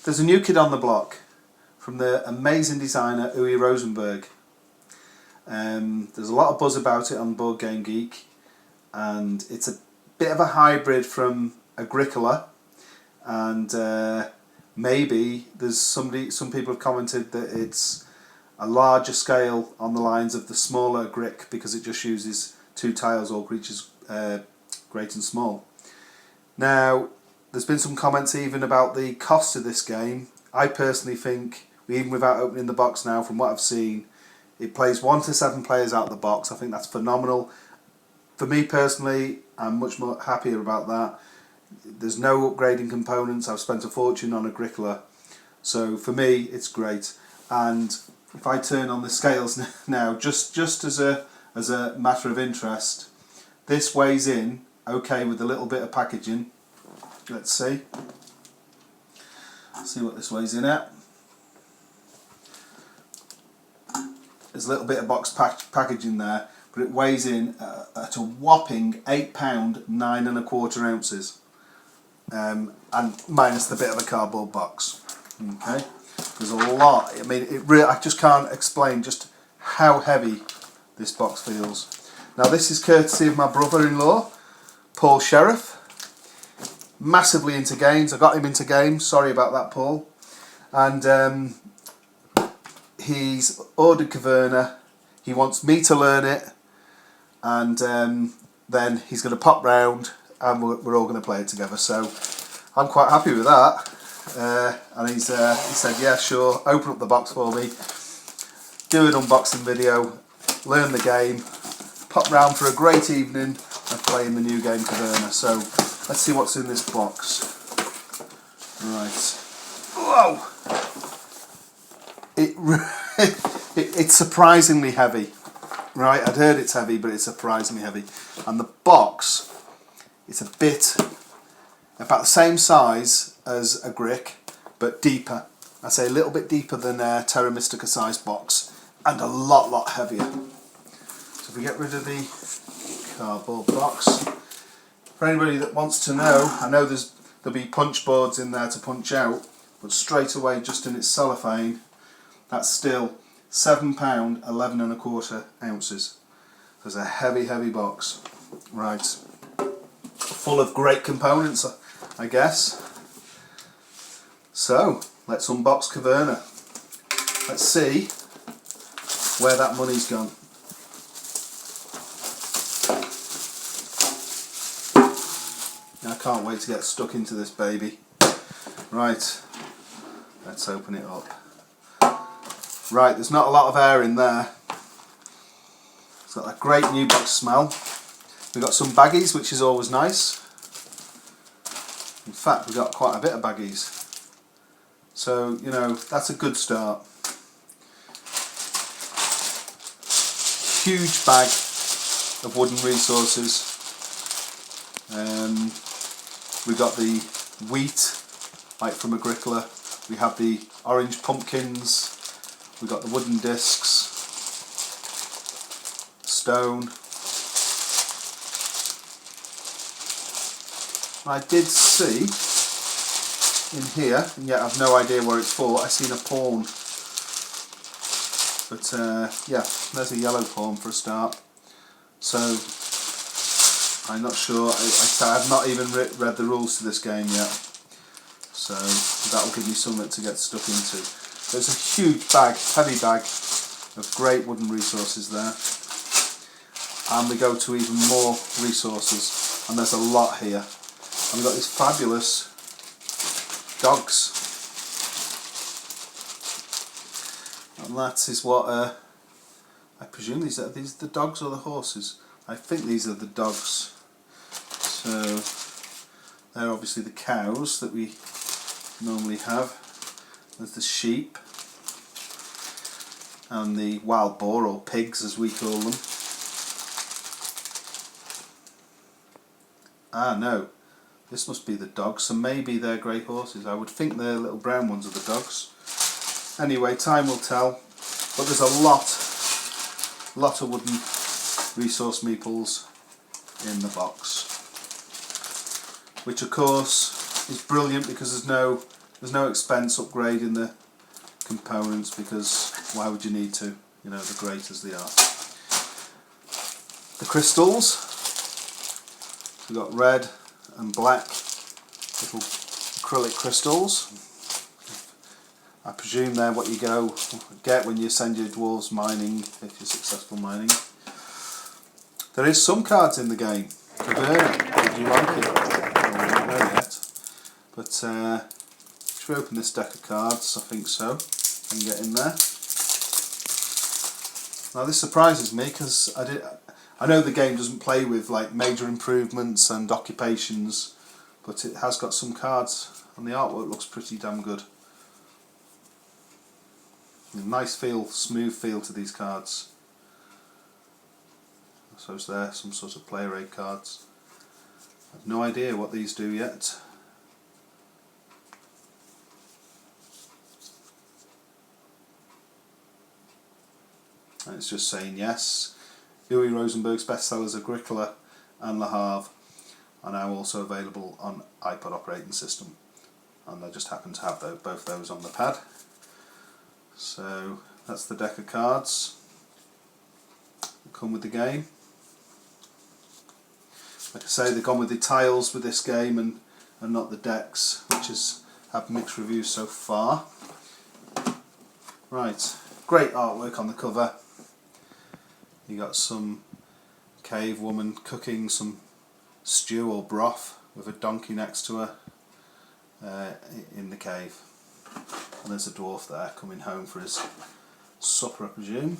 There's a new kid on the block from the amazing designer Uwe Rosenberg. There's a lot of buzz about it on Board Game Geek, and it's a bit of a hybrid from Agricola, and maybe there's some people have commented that it's a larger scale on the lines of the smaller Grick because it just uses 2 tiles, all creatures great and small. Now, there's been some comments even about the cost of this game. I personally think, even without opening the box now, from what I've seen, it plays 1 to 7 players out of the box. I think that's phenomenal. For me personally, I'm much more happier about that. There's no upgrading components. I've spent a fortune on Agricola, so for me it's great. And if I turn on the scales now, just as a matter of interest, this weighs in okay with a little bit of packaging. Let's see what this weighs in at. There's a little bit of box packaging there, but it weighs in at a whopping £8, 9 1/4 ounces, and minus the bit of a cardboard box. Okay, there's a lot. I mean, I just can't explain just how heavy this box feels. Now, this is courtesy of my brother-in-law, Paul Sheriff. Massively into games. I got him into games. Sorry about that, Paul. And he's ordered Caverna. He wants me to learn it, and then he's going to pop round and we're all going to play it together. So I'm quite happy with that. And he said, yeah, sure, open up the box for me, do an unboxing video, learn the game, pop round for a great evening of playing the new game Caverna. So let's see what's in this box. Right. Whoa! It's surprisingly heavy. Right, I'd heard it's heavy, but it's surprisingly heavy. And the box, it's a bit about the same size as a Grick, but deeper. I say a little bit deeper than a Terra Mystica size box, and a lot heavier. So if we get rid of the cardboard box, for anybody that wants to know, I know there'll be punch boards in there to punch out, but straight away, just in its cellophane, that's still £7, 11 1/4 ounces. There's a heavy box. Right, full of great components, I guess. So let's unbox Caverna. Let's see where that money's gone. I can't wait to get stuck into this baby. Right, let's open it up. Right, there's not a lot of air in there. It's got that great new box smell. We've got some baggies, which is always nice. In fact, we've got quite a bit of baggies. So, you know, that's a good start. Huge bag of wooden resources. We've got the wheat, like from Agricola. We have the orange pumpkins. We've got the wooden discs, stone. I did see in here, and yet I've no idea where it's for, I've seen a pawn. But yeah, there's a yellow pawn for a start. So I'm not sure, I've not even read the rules to this game yet. So that'll give me something to get stuck into. There's a huge bag, heavy bag of great wooden resources there. And we go to even more resources, and there's a lot here. And we've got these fabulous dogs. And that is what, I presume these are the dogs or the horses? I think these are the dogs. So they're obviously the cows that we normally have. There's the sheep and the wild boar, or pigs as we call them. Ah no, this must be the dogs, so maybe they're grey horses. I would think their little brown ones are the dogs. Anyway, time will tell. But there's a lot of wooden resource meeples in the box, which of course is brilliant because there's no There's no expense upgrading the components because why would you need to? You know, they're great as they are. The crystals, we've got red and black little acrylic crystals. I presume they're what you get when you send your dwarves mining, if you're successful mining. There is some cards in the game. Caverna, do you like it? Well, we don't know yet. But should we open this deck of cards? I think so. And get in there. Now this surprises me because I know the game doesn't play with like major improvements and occupations, but it has got some cards and the artwork looks pretty damn good. Nice feel, smooth feel to these cards. I suppose they're some sort of player aid cards. I have no idea what these do yet. And it's just saying yes. Uwe Rosenberg's bestsellers Agricola and Le Havre are now also available on iPod operating system. And I just happen to have both those on the pad. So that's the deck of cards that come with the game. Like I say, they've gone with the tiles with this game and not the decks, which has had mixed reviews so far. Right, great artwork on the cover. You got some cave woman cooking some stew or broth with a donkey next to her in the cave. And there's a dwarf there coming home for his supper, I presume.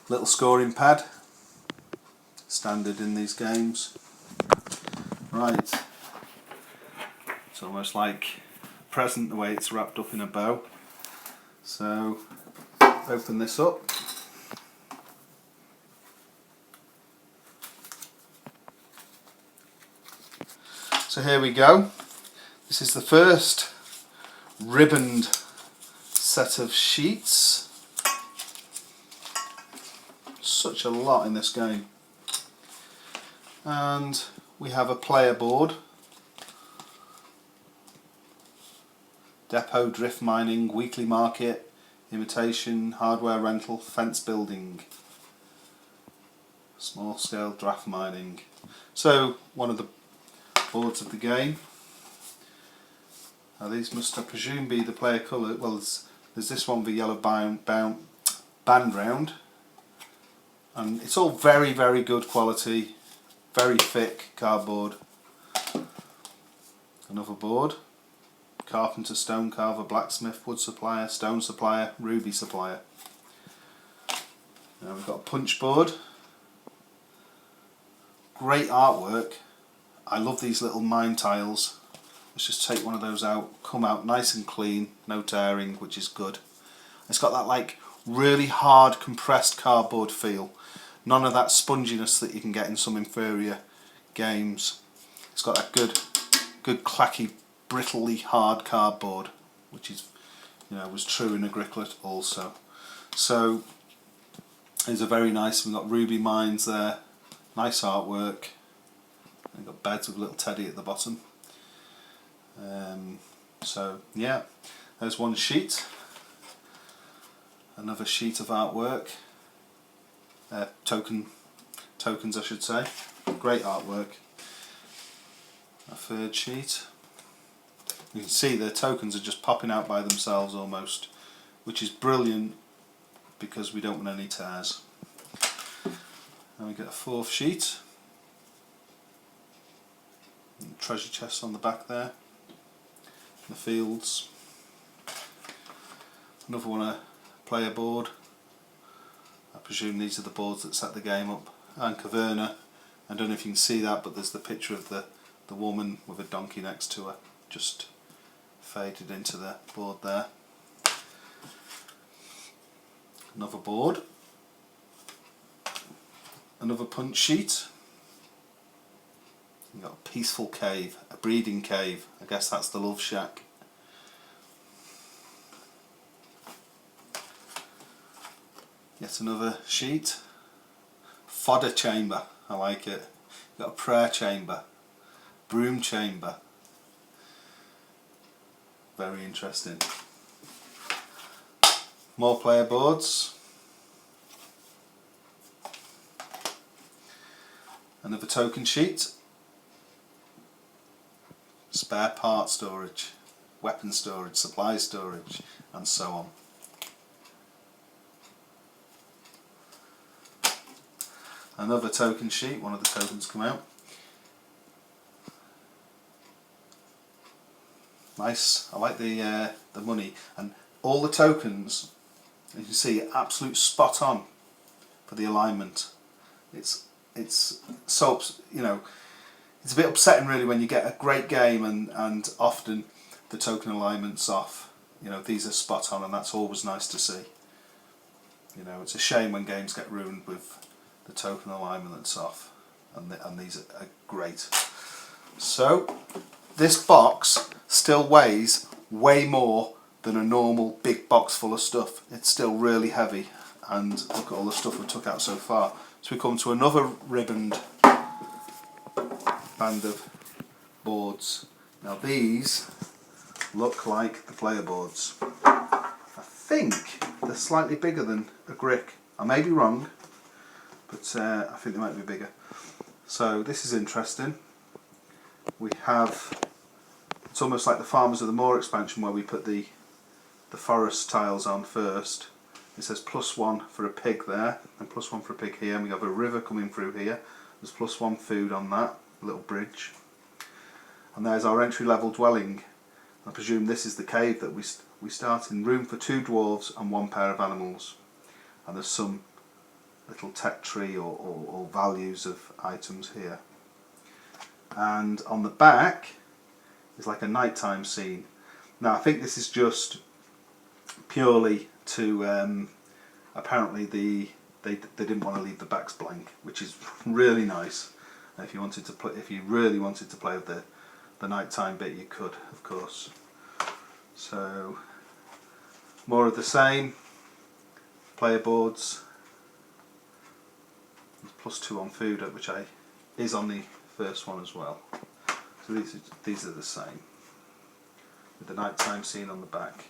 Little scoring pad, standard in these games. Right, it's almost like a present the way it's wrapped up in a bow. So open this up. So here we go. This is the first ribboned set of sheets. Such a lot in this game. And we have a player board. Depot, drift mining, weekly market, imitation, hardware rental, fence building, small scale draft mining. So one of the boards of the game. Now these must, I presume, be the player colour. Well, there's this one with yellow band round, and it's all very, very good quality, very thick cardboard. Another board. Carpenter, stone carver, blacksmith, wood supplier, stone supplier, ruby supplier. Now we've got a punch board. Great artwork. I love these little mine tiles. Let's just take one of those out, come out nice and clean, no tearing, which is good. It's got that like really hard compressed cardboard feel. None of that sponginess that you can get in some inferior games. It's got that good clacky, brittly hard cardboard, which is, you know, was true in Agricola also. So it's a very nice. We've got ruby mines there, nice artwork. We've got beds with a little teddy at the bottom. So yeah, there's one sheet. Another sheet of artwork. Tokens, I should say. Great artwork. A third sheet. You can see the tokens are just popping out by themselves almost, which is brilliant because we don't want any tears. And we get a fourth sheet. And treasure chests on the back there. The fields. Another one, a player board. I presume these are the boards that set the game up. And Caverna. I don't know if you can see that, but there's the picture of the woman with a donkey next to her, just faded into the board there. Another board. Another punch sheet. You've got a peaceful cave, a breeding cave. I guess that's the love shack. Yet another sheet. Fodder chamber, I like it. You've got a prayer chamber, broom chamber, very interesting. More player boards. Another token sheet. Spare part storage, weapon storage, supply storage, and so on. Another token sheet, one of the tokens come out. Nice, I like the money, and all the tokens, as you can see, absolute spot on for the alignment. It's so, you know, it's a bit upsetting really when you get a great game and often the token alignment's off. You know, these are spot on, and that's always nice to see. You know, it's a shame when games get ruined with the token alignment that's off, and these are great. So this box still weighs way more than a normal big box full of stuff. It's still really heavy, and look at all the stuff we took out so far. So we come to another ribboned band of boards. Now these look like the player boards. I think they're slightly bigger than a Grick. I may be wrong, but I think they might be bigger. So this is interesting. We have, it's almost like the Farmers of the Moor expansion where we put the forest tiles on first. It says +1 for a pig there, and +1 for a pig here, and we have a river coming through here. There's +1 food on that little bridge. And there's our entry level dwelling. I presume this is the cave that we start in. Room for 2 dwarves and 1 pair of animals. And there's some little tech tree or values of items here. And on the back is like a nighttime scene. Now I think this is just purely to apparently they didn't want to leave the backs blank, which is really nice. If you wanted to play, if you really wanted to play with the nighttime bit, you could, of course. So more of the same. Player boards. +2 on food, which is on the first one as well. So these are the same, with the nighttime scene on the back.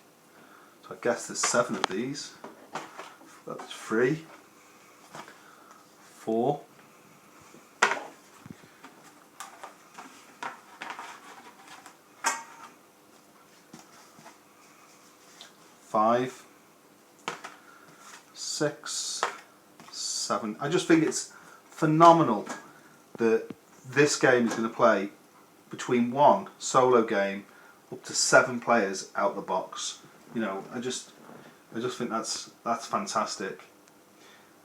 So I guess there's 7 of these. That's 3, 4, 5, 6, 7. I just think it's phenomenal that this game is going to play between 1 solo game up to 7 players out the box. You know, I just think that's fantastic.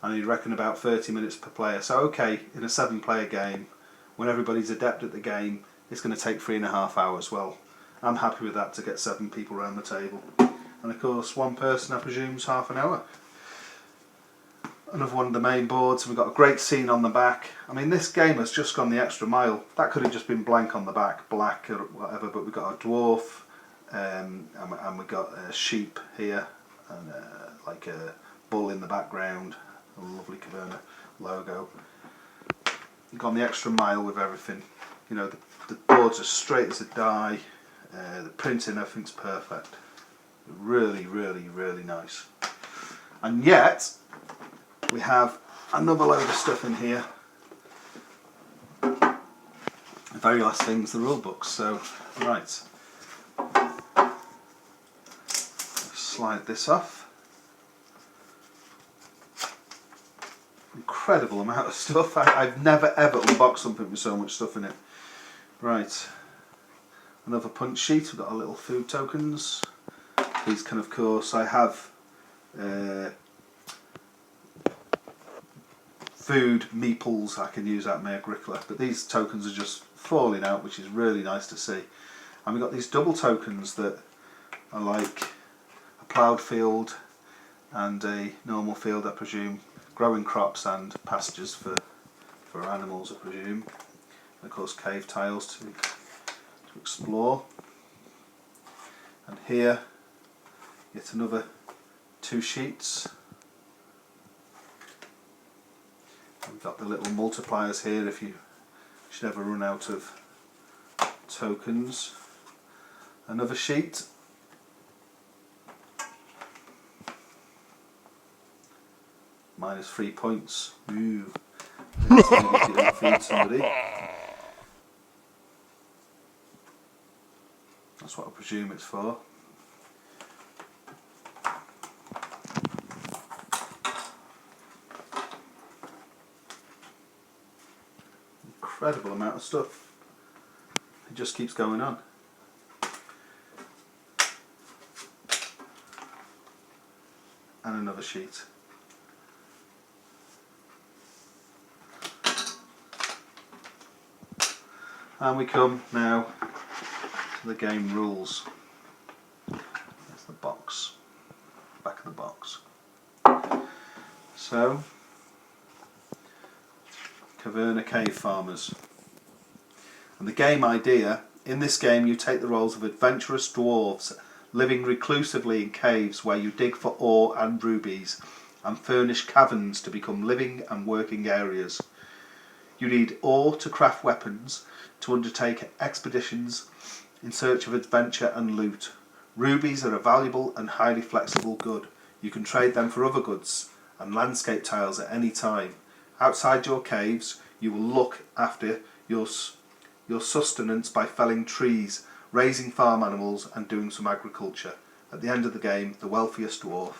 And you reckon about 30 minutes per player. So okay, in a 7-player game, when everybody's adept at the game, it's going to take 3.5 hours. Well, I'm happy with that to get 7 people around the table. And of course, 1 person, I presume, is half an hour. Another one of the main boards. We've got a great scene on the back. I mean, this game has just gone the extra mile. That could have just been blank on the back, black or whatever, but we've got a dwarf, and we've got a sheep here, and like a bull in the background, a lovely Caverna logo. We've gone the extra mile with everything. You know, the boards are straight as a die, the printing, everything's perfect. Really, really, really nice. And yet, we have another load of stuff in here. The very last thing's the rule books. So, right, slide this off. Incredible amount of stuff. I've never ever unboxed something with so much stuff in it. Right, another punch sheet. We've got our little food tokens. These can, of course, I have food meeples I can use at my Agricola, but these tokens are just falling out, which is really nice to see. And we've got these double tokens that are like a ploughed field and a normal field, I presume, growing crops and pastures for animals, I presume. And of course, cave tiles to explore. And here, yet another 2 sheets. We've got the little multipliers here if you should ever run out of tokens. Another sheet, Minus 3 points. Ooh. If you don't feed somebody. That's what I presume it's for. Incredible amount of stuff. It just keeps going on. And another sheet. And we come now to the game rules. There's the box, back of the box. So, Caverna Cave Farmers. And the game idea: in this game you take the roles of adventurous dwarves living reclusively in caves where you dig for ore and rubies and furnish caverns to become living and working areas. You need ore to craft weapons, to undertake expeditions in search of adventure and loot. Rubies are a valuable and highly flexible good. You can trade them for other goods and landscape tiles at any time. Outside your caves, you will look after your sustenance by felling trees, raising farm animals and doing some agriculture. At the end of the game, the wealthiest dwarf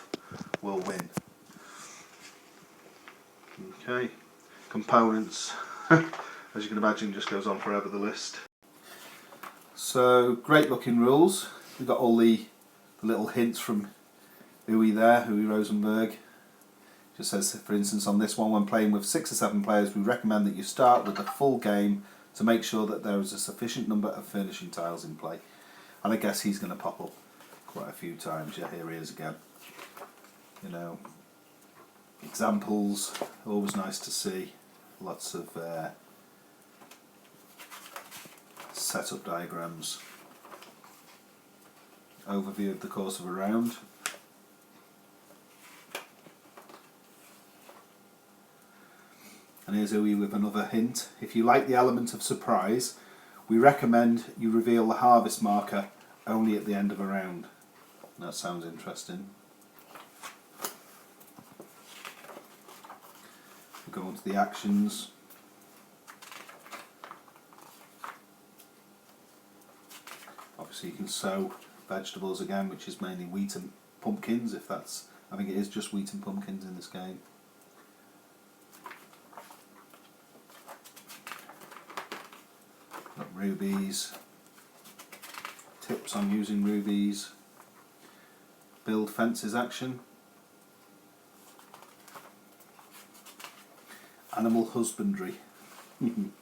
will win. Okay, components. As you can imagine, just goes on forever, the list. So, great looking rules. We've got all the little hints from Uwe Rosenberg. Just says, for instance, on this one, when playing with 6 or 7 players, we recommend that you start with the full game to make sure that there is a sufficient number of furnishing tiles in play. And I guess he's going to pop up quite a few times. Yeah, here he is again. You know, examples, always nice to see. Lots of setup diagrams. Overview of the course of a round. And here's Uwe with another hint. If you like the element of surprise, we recommend you reveal the harvest marker only at the end of a round. That sounds interesting. We go on to the actions. Obviously you can sow vegetables again, which is mainly wheat and pumpkins, if that's, I think it is just wheat and pumpkins in this game. Got rubies, tips on using rubies, build fences action, animal husbandry, and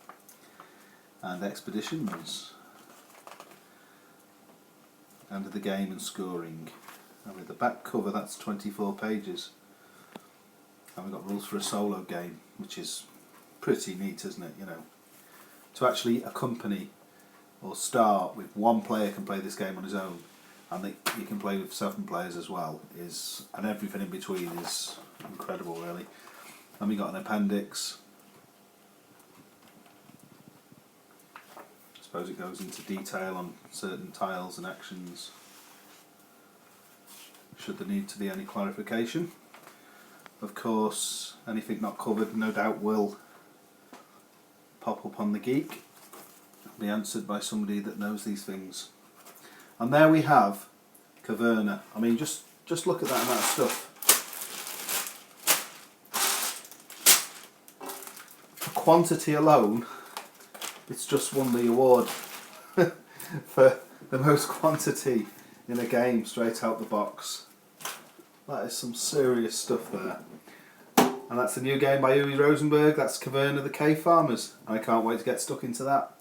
expeditions. End of the game and scoring. And with the back cover, that's 24 pages. And we've got rules for a solo game, which is pretty neat, isn't it? You know, to actually accompany or start with one player can play this game on his own, and that you can play with 7 players as well, is, and everything in between is incredible, really. And we got an appendix. I suppose it goes into detail on certain tiles and actions, should there need to be any clarification. Of course, anything not covered no doubt will pop up on the Geek and be answered by somebody that knows these things. And there we have Caverna. I mean, just look at that amount of stuff. For quantity alone, it's just won the award for the most quantity in a game straight out the box. That is some serious stuff there. And that's the new game by Uwe Rosenberg. That's Caverna the Cave Farmers. I can't wait to get stuck into that.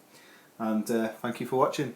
And thank you for watching.